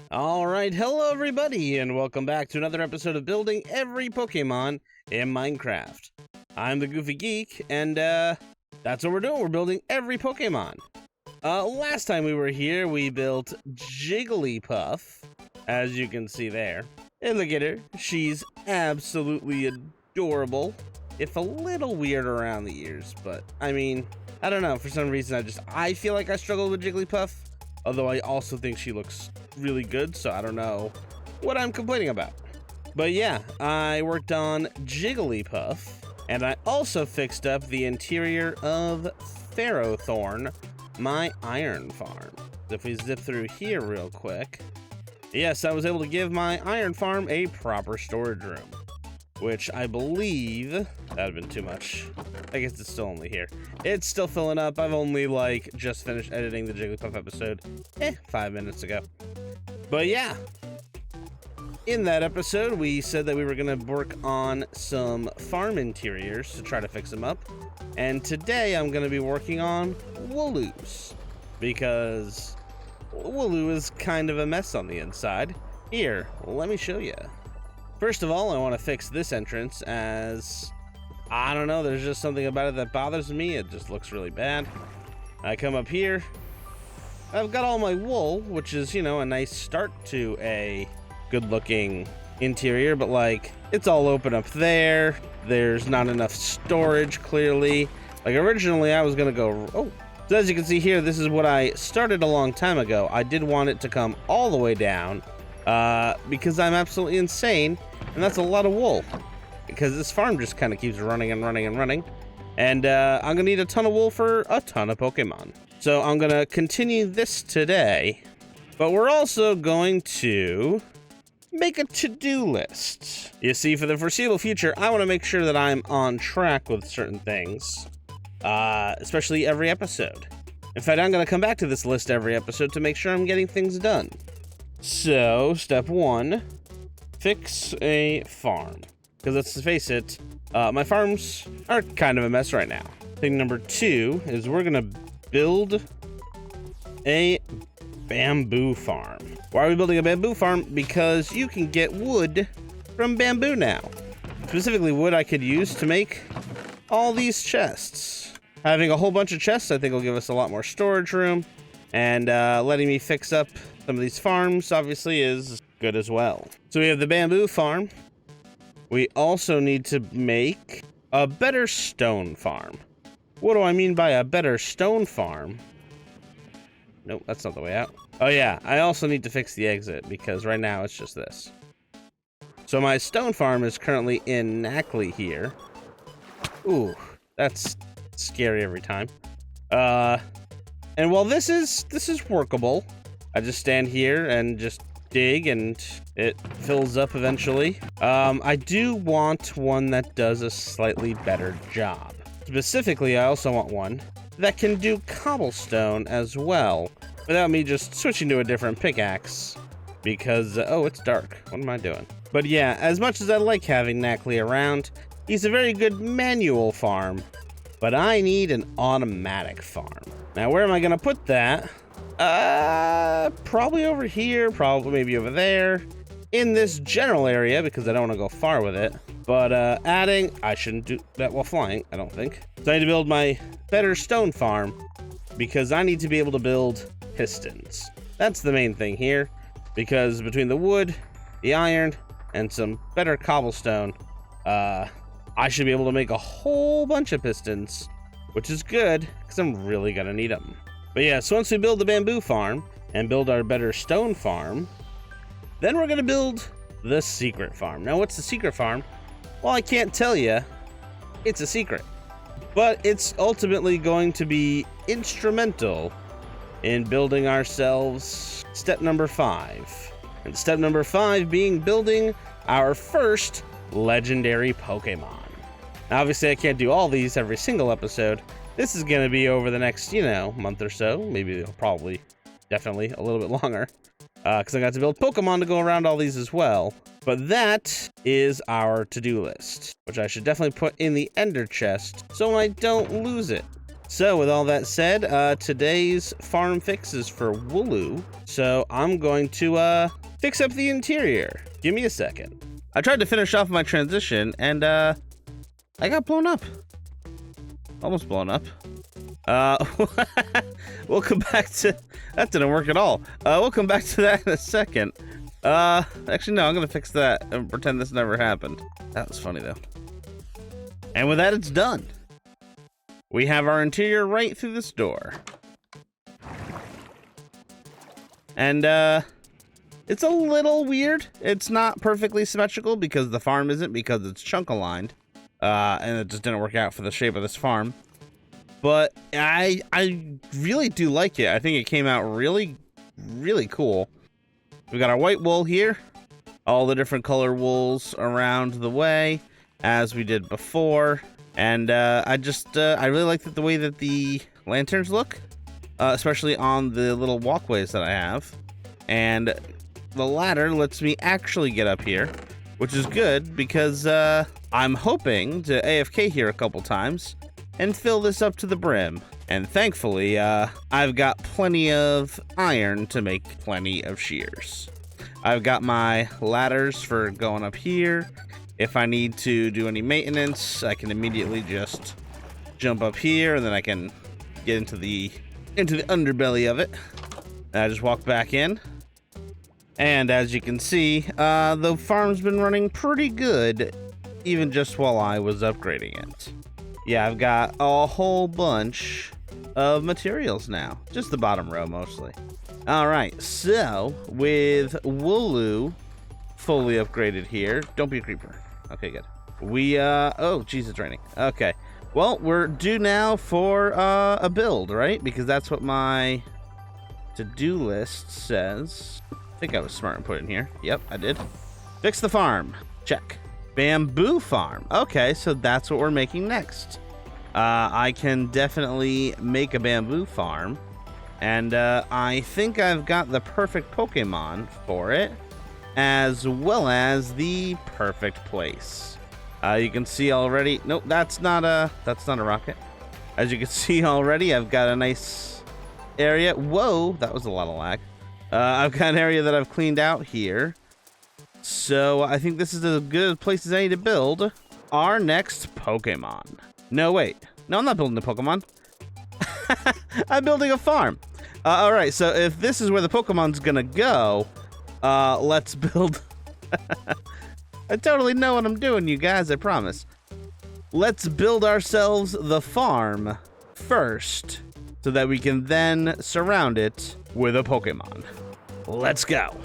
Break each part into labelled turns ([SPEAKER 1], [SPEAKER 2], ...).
[SPEAKER 1] All right, hello everybody, and welcome back to another episode of building every Pokemon in Minecraft. I'm the Goofy Geek, and that's what we're doing. We're building every Pokemon. Last time we were here, we built Jigglypuff, as you can see there. And look at her. She's absolutely adorable, if a little weird around the ears, but I mean, I don't know. For some reason, I feel like I struggled with Jigglypuff. Although I also think she looks really good, so I don't know what I'm complaining about. But yeah, I worked on Jigglypuff, and I also fixed up the interior of Ferrothorn, my iron farm. If we zip through here real quick, yes, I was able to give my iron farm a proper storage room, which I believe that'd have been too much. I guess it's still only here. It's still filling up. I've only just finished editing the Jigglypuff episode 5 minutes ago. But yeah, in that episode we said that we were gonna work on some farm interiors to try to fix them up, and today I'm gonna be working on Wooloo's, because Wooloo is kind of a mess on the inside. Here, let me show you. First of all, I want to fix this entrance, as I don't know, there's just something about it that bothers me. It just looks really bad. I come up here, I've got all my wool, which is, you know, a nice start to a good looking interior, but it's all open up there. There's not enough storage, clearly. Originally I was gonna go, so as you can see here, this is what I started a long time ago. I did want it to come all the way down, because I'm absolutely insane, and that's a lot of wool, because this farm just kind of keeps running and running and running, and I'm gonna need a ton of wool for a ton of Pokemon. So I'm gonna continue this today, but we're also going to make a to-do list. You see, for the foreseeable future, I want to make sure that I'm on track with certain things, especially every episode. In fact, I'm gonna come back to this list every episode to make sure I'm getting things done. So, step 1, fix a farm. Because let's face it, my farms are kind of a mess right now. Thing number 2 is we're gonna build a bamboo farm. Why are we building a bamboo farm? Because you can get wood from bamboo now. Specifically wood I could use to make all these chests. Having a whole bunch of chests I think will give us a lot more storage room, and letting me fix up some of these farms obviously is good as well. So we have the bamboo farm. We also need to make a better stone farm. What do I mean by a better stone farm? Nope, that's not the way out. Oh yeah, I also need to fix the exit, because right now it's just this. So my stone farm is currently in Knackley here. Ooh, that's scary every time. And while this is workable, I just stand here and just dig and it fills up eventually. I do want one that does a slightly better job. Specifically, I also want one that can do cobblestone as well, without me just switching to a different pickaxe, because, oh, it's dark. What am I doing? But yeah, as much as I like having Knackley around, he's a very good manual farm, but I need an automatic farm. Now, where am I gonna put that? Probably over here, probably maybe over there, in this general area, because I don't want to go far with it. But adding, I shouldn't do that while flying, I don't think. So I need to build my better stone farm, because I need to be able to build pistons. That's the main thing here, because between the wood, the iron, and some better cobblestone, I should be able to make a whole bunch of pistons, which is good, because I'm really gonna need them. But yeah, so once we build the bamboo farm and build our better stone farm, then we're gonna build the secret farm. Now, what's the secret farm? Well, I can't tell you. It's a secret. But it's ultimately going to be instrumental in building ourselves step number 5. And step number 5 being building our first legendary Pokemon. Now, obviously, I can't do all these every single episode. This is going to be over the next, month or so. Maybe definitely a little bit longer. Because I got to build Pokemon to go around all these as well. But that is our to-do list, which I should definitely put in the ender chest so I don't lose it. So with all that said, today's farm fix is for Wooloo. So I'm going to fix up the interior. Give me a second. I tried to finish off my transition and I got blown up. Almost blown up. We'll come back to that. Didn't work at all. We'll come back to that in a second. Actually no, I'm gonna fix that and pretend this never happened. That was funny though. And with that, it's done. We have our interior right through this door. And it's a little weird. It's not perfectly symmetrical because the farm isn't, because it's chunk aligned. And it just didn't work out for the shape of this farm. But I really do like it. I think it came out really, really cool. We got our white wool here. All the different color wools around the way, as we did before. And I really like the way that the lanterns look. Especially on the little walkways that I have. And the ladder lets me actually get up here, which is good because I'm hoping to AFK here a couple times and fill this up to the brim. And thankfully, I've got plenty of iron to make plenty of shears. I've got my ladders for going up here. If I need to do any maintenance, I can immediately just jump up here, and then I can get into the underbelly of it. And I just walk back in. And as you can see, the farm's been running pretty good, even just while I was upgrading it. Yeah, I've got a whole bunch of materials now. Just the bottom row, mostly. Alright, so, with Wooloo fully upgraded here. Don't be a creeper. Okay, good. Oh, geez, it's raining. Okay. Well, we're due now for a build, right? Because that's what my to-do list says. I think I was smart and put it in here. Yep, I did. Fix the farm. Check. Bamboo farm. Okay, so that's what we're making next. I can definitely make a bamboo farm. And I think I've got the perfect Pokemon for it, as well as the perfect place. You can see already. Nope, that's not a rocket. As you can see already, I've got a nice area. Whoa, that was a lot of lag. I've got an area that I've cleaned out here. So I think this is as good a place as I need to build our next Pokemon. No, wait. No, I'm not building a Pokemon. I'm building a farm. All right, so if this is where the Pokemon's gonna go, let's build... I totally know what I'm doing, you guys, I promise. Let's build ourselves the farm first, so that we can then surround it with a Pokemon. Let's go.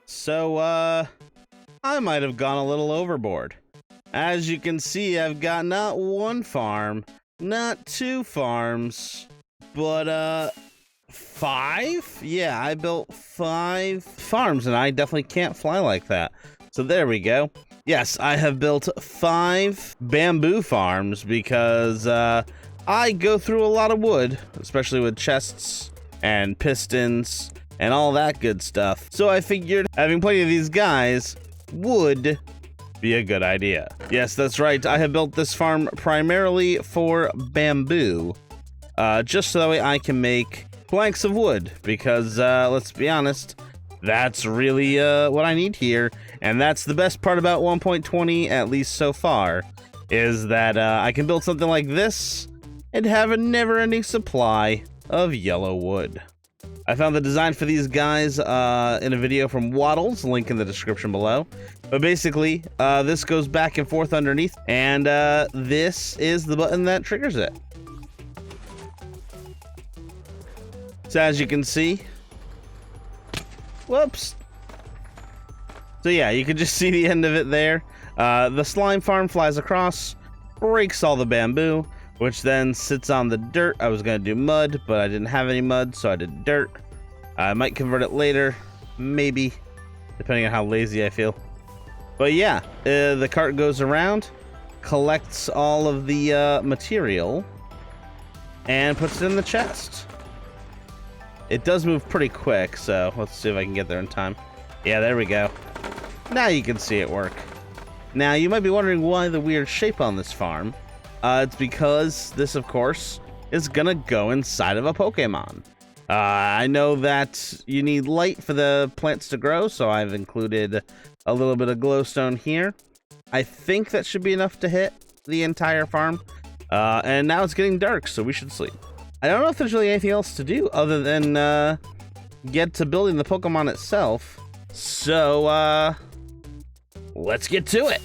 [SPEAKER 1] So, I might have gone a little overboard. As you can see, I've got not one farm, not two farms, but, 5? Yeah, I built 5 farms, and I definitely can't fly like that. So there we go. Yes, I have built 5 bamboo farms because I go through a lot of wood, especially with chests and pistons and all that good stuff. So I figured having plenty of these guys would be a good idea. Yes, that's right. I have built this farm primarily for bamboo, just so that way I can make planks of wood, because let's be honest, that's really what I need here. And that's the best part about 1.20, at least so far, is that I can build something like this and have a never-ending supply of yellow wood. I found the design for these guys in a video from Waddles, link in the description below. But basically, this goes back and forth underneath, and this is the button that triggers it. So as you can see, whoops. So yeah, you can just see the end of it there. The slime farm flies across, breaks all the bamboo, which then sits on the dirt. I was gonna do mud, but I didn't have any mud, so I did dirt. I might convert it later, maybe, depending on how lazy I feel. But yeah, the cart goes around, collects all of the material, and puts it in the chest. It does move pretty quick, so let's see if I can get there in time. Yeah, there we go. Now you can see it work. Now, you might be wondering why the weird shape on this farm. It's because this, of course, is gonna go inside of a Pokemon. I know that you need light for the plants to grow, so I've included a little bit of glowstone here. I think that should be enough to hit the entire farm. And now it's getting dark, so we should sleep. I don't know if there's really anything else to do other than get to building the Pokemon itself. So, let's get to it.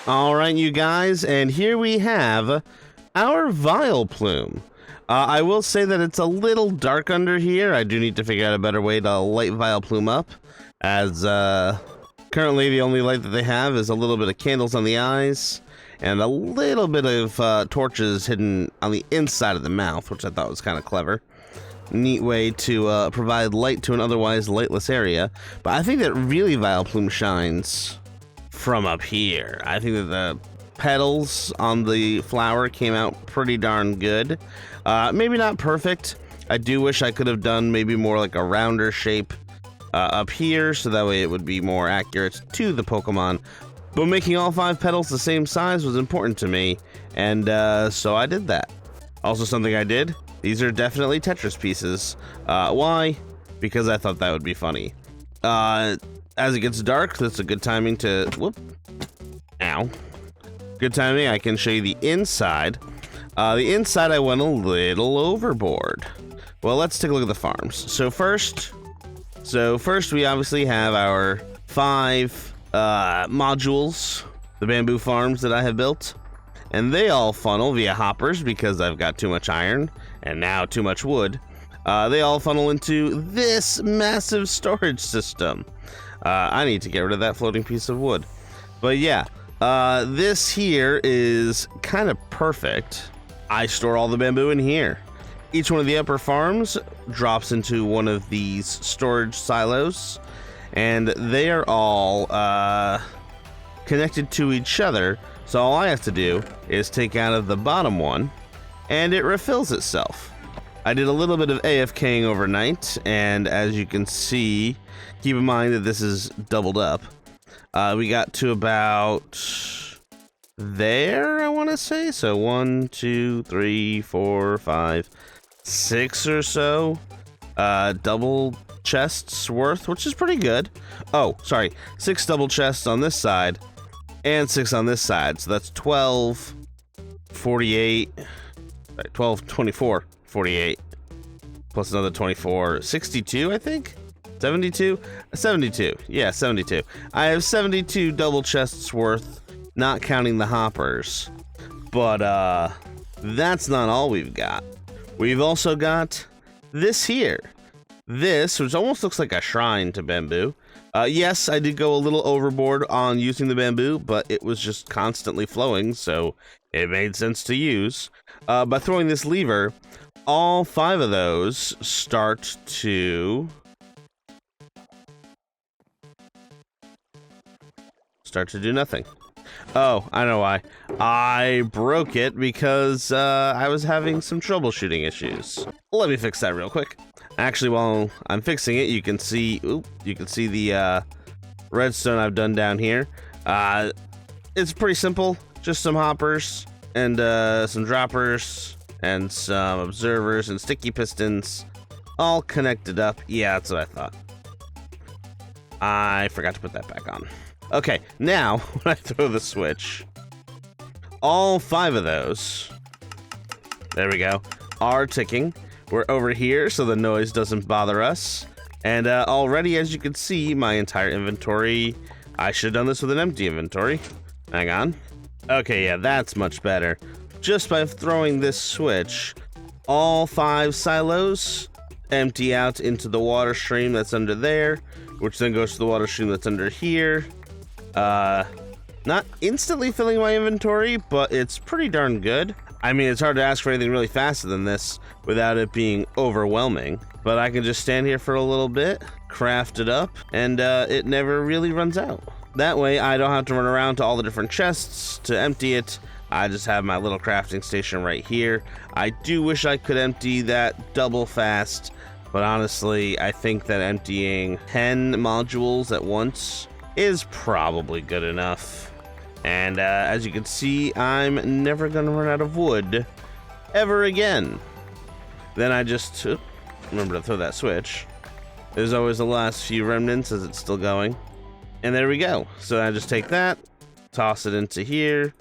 [SPEAKER 1] All right, you guys, and here we have our Vileplume. I will say that it's a little dark under here. I do need to figure out a better way to light Vileplume up, as Currently, the only light that they have is a little bit of candles on the eyes and a little bit of torches hidden on the inside of the mouth, which I thought was kind of clever. Neat way to provide light to an otherwise lightless area. But I think that really Vileplume shines from up here. I think that the petals on the flower came out pretty darn good. Maybe not perfect. I do wish I could have done maybe more like a rounder shape up here, so that way it would be more accurate to the Pokemon. But making all 5 petals the same size was important to me, and so I did that. Also, something I did, these are definitely Tetris pieces. Why? Because I thought that would be funny. As it gets dark, that's a good timing to... Whoop. Ow. Good timing, I can show you the inside. The inside I went a little overboard. Well, let's take a look at the farms. So first we obviously have our 5 modules, the bamboo farms that I have built, and they all funnel via hoppers because I've got too much iron and now too much wood. They all funnel into this massive storage system. I need to get rid of that floating piece of wood. But yeah, this here is kind of perfect. I store all the bamboo in here. Each one of the upper farms drops into one of these storage silos, and they are all connected to each other. So all I have to do is take out of the bottom one, and it refills itself. I did a little bit of AFKing overnight, and as you can see, keep in mind that this is doubled up. We got to about there, I want to say. So 1, 2, 3, 4, 5, 6 or so double chests worth, which is pretty good. Oh, sorry, 6 double chests on this side and 6 on this side. So that's 12, 48, 12, 24, 48, plus another 24, 62, I think? 72? 72. Yeah, 72. I have 72 double chests worth, not counting the hoppers. But that's not all we've got. We've also got this here. This, which almost looks like a shrine to bamboo. Yes, I did go a little overboard on using the bamboo, but it was just constantly flowing, so it made sense to use. By throwing this lever, all 5 of those start to do nothing. Oh, I know why. I broke it because I was having some troubleshooting issues. Let me fix that real quick. Actually, while I'm fixing it, you can see the redstone I've done down here. It's pretty simple. Just some hoppers and some droppers and some observers and sticky pistons all connected up. Yeah, that's what I thought. I forgot to put that back on. Okay, now when I throw the switch, all 5 of those, there we go, are ticking. We're over here so the noise doesn't bother us. And already, as you can see, my entire inventory, I should have done this with an empty inventory. Hang on. Okay, yeah, that's much better. Just by throwing this switch, all 5 silos empty out into the water stream that's under there, which then goes to the water stream that's under here. Not instantly filling my inventory, but it's pretty darn good. I mean, it's hard to ask for anything really faster than this without it being overwhelming. But I can just stand here for a little bit, craft it up, and it never really runs out. That way, I don't have to run around to all the different chests to empty it. I just have my little crafting station right here. I do wish I could empty that double fast, but honestly, I think that emptying 10 modules at once is probably good enough. And as you can see, I'm never gonna run out of wood ever again. Then I just remember to throw that switch. There's always the last few remnants as it's still going. And there we go. So I just take that, toss it into here.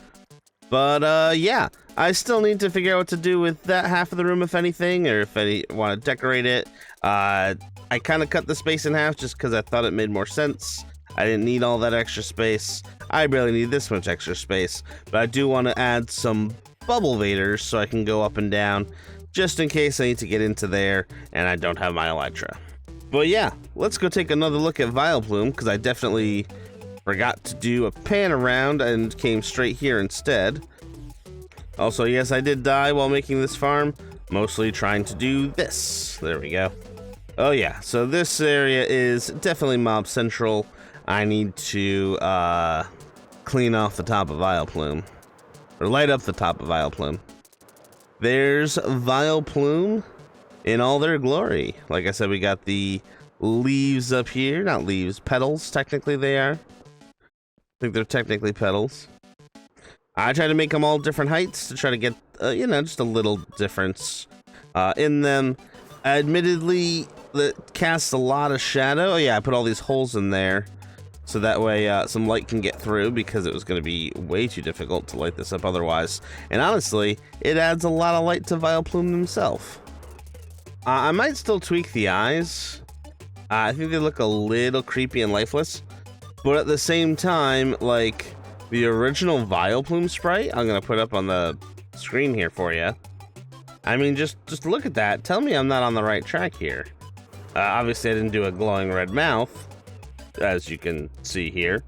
[SPEAKER 1] But yeah, I still need to figure out what to do with that half of the room, if anything, or if I want to decorate it. I kind of cut the space in half just because I thought it made more sense. I didn't need all that extra space. I barely need this much extra space, but I do want to add some bubble vaders so I can go up and down just in case I need to get into there and I don't have my Elytra. But yeah, let's go take another look at Vileplume because I definitely Forgot to do a pan around and came straight here instead. Also, yes, I did die while making this farm, mostly trying to do this. There we go. Oh yeah, so this area is definitely mob central. I need to clean off the top of Vileplume, or light up the top of Vileplume. There's Vileplume in all their glory. Like I said, we got the leaves up here, not leaves, petals, technically they are. I think they're technically petals. I try to make them all different heights to try to get, you know, just a little difference in them. Admittedly, that casts a lot of shadow. Oh yeah, I put all these holes in there so that way some light can get through, because it was going to be way too difficult to light this up otherwise. And honestly, it adds a lot of light to Vileplume himself. I might still tweak the eyes. I think they look a little creepy and lifeless. But at the same time, like the original Vileplume sprite, I'm going to put up on the screen here for you. I mean, just look at that. Tell me I'm not on the right track here. Obviously, I didn't do a glowing red mouth, as you can see here.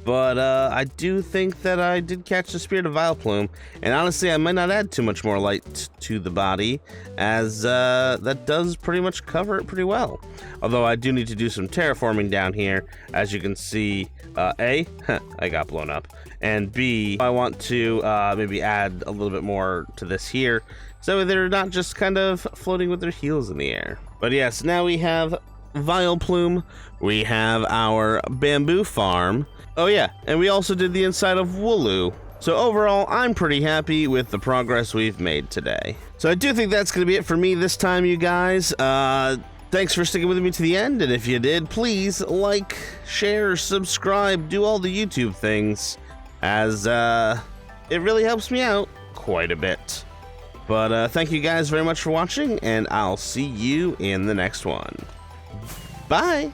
[SPEAKER 1] But I do think that I did catch the spirit of Vileplume. And honestly, I might not add too much more light to the body, as that does pretty much cover it pretty well. Although I do need to do some terraforming down here. As you can see, A, I got blown up. And B, I want to maybe add a little bit more to this here, so they're not just kind of floating with their heels in the air. But yes, now we have Vileplume, we have our bamboo farm. Oh yeah, and we also did the inside of Wooloo. So overall, I'm pretty happy with the progress we've made today. So I do think that's going to be it for me this time, you guys. Thanks for sticking with me to the end, and if you did, please like, share, subscribe, do all the YouTube things, as it really helps me out quite a bit. But thank you guys very much for watching, and I'll see you in the next one. Bye!